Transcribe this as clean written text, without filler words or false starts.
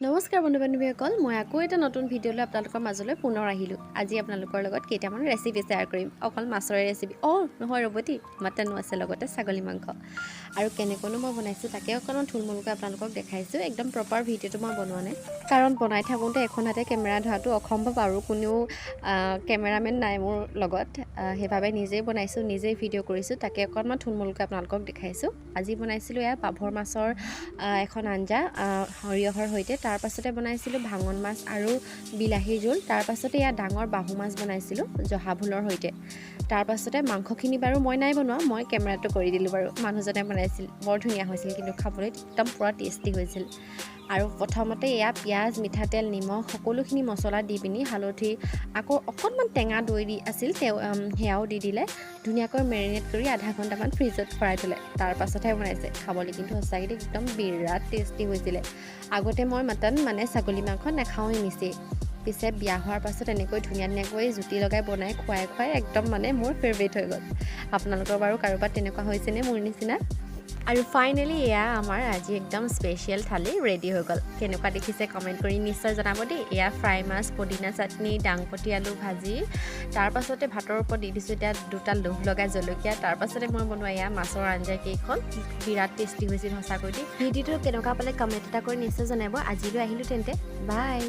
নমস্কাৰ বন্ধু বান্ধৱীসকল মই আকৌ এটা নতুন ভিডিঅ'লৈ আপোনালোকৰ মাজলৈ পুনৰ আহিলোঁ আজি আপোনালোকৰ লগত কেইটামান ৰেচিপি শ্বেয়াৰ কৰিম অকল মাছৰে ৰেচিপি নহয় ৰ'বতি মটনো আছে লগতে ছাগলী মাংস আৰু কেনেকৈনো মই বনাইছোঁ তাকে অকণমান থুলমূলকৈ আপোনালোকক দেখাইছোঁ একদম প্ৰপাৰ ভিডিঅ'টো মই বনোৱা নাই কাৰণ বনাই থাকোঁতে এখন হাতে কেমেৰা ধৰাটো অসম্ভৱ আৰু কোনেও কেমেৰামেন নাই মোৰ লগত সেইবাবে নিজেই বনাইছোঁ নিজেই ভিডিঅ' কৰিছোঁ তাকে অকণমান থুলমূলকৈ আপোনালোকক দেখাইছোঁ আজি বনাইছিলোঁ এয়া পাভৰ মাছৰ এখন আঞ্জা সৰিয়হৰ সৈতে তাৰ পাছতে বনাইছিলোঁ ভাঙন মাছ আৰু বিলাহীৰ জোল তাৰ পাছতে এয়া ডাঙৰ বাহু মাছ বনাইছিলোঁ জহা ভোলৰ সৈতে তাৰ পাছতে মাংসখিনি বাৰু মই নাই বনোৱা মই কেমেৰাটো কৰি দিলোঁ বাৰু মানুহজনে বনাইছিল বৰ ধুনীয়া হৈছিল কিন্তু খাবলৈ একদম পুৰা টেষ্টি হৈছিল আৰু প্ৰথমতে এয়া পিঁয়াজ মিঠাতেল নিমখ সকলোখিনি মছলা দি পিনি হালধি আকৌ অকণমান টেঙা দৈ দি আছিল সেয়াও দি দিলে ধুনীয়াকৈ মেৰিনেট কৰি আধা ঘণ্টামান ফ্ৰিজত ভৰাই থ'লে তাৰ পাছতহে বনাইছে খাবলৈ কিন্তু সঁচাকৈ একদম বিৰাট টেষ্টি হৈছিলে আগতে মই মটন মানে ছাগলী মাংস নাখাওঁৱেই মিছি পিছে বিয়া হোৱাৰ পাছত এনেকৈ ধুনীয়াকৈ জুতি লগাই বনাই খুৱাই একদম মানে মোৰ ফেভৰেট হৈ গ'ল আপোনালোকৰ বাৰু কাৰোবাৰ তেনেকুৱা হৈছেনে মোৰ নিচিনা আৰু ফাইনেলি এয়া আমাৰ আজি একদম স্পেচিয়েল থালি ৰেডি হৈ গ'ল কেনেকুৱা দেখিছে কমেণ্ট কৰি নিশ্চয় জনাব দেই এয়া ফ্ৰাই মাছ পদিনা চাটনি ডাংপতি আলু ভাজি তাৰ পাছতে ভাতৰ ওপৰত দি দিছোঁ এতিয়া দুটা লোভ লগা জলকীয়া তাৰ পাছতে মই বনোৱা এয়া মাছৰ আঞ্জা কেইখন বিৰাট টেষ্টি হৈছিল সঁচাকৈ ভিডিঅ'টো কেনেকুৱা পালে কমেণ্ট এটা কৰি নিশ্চয় জনাব আজিলৈ আহিলোঁ তেন্তে বাই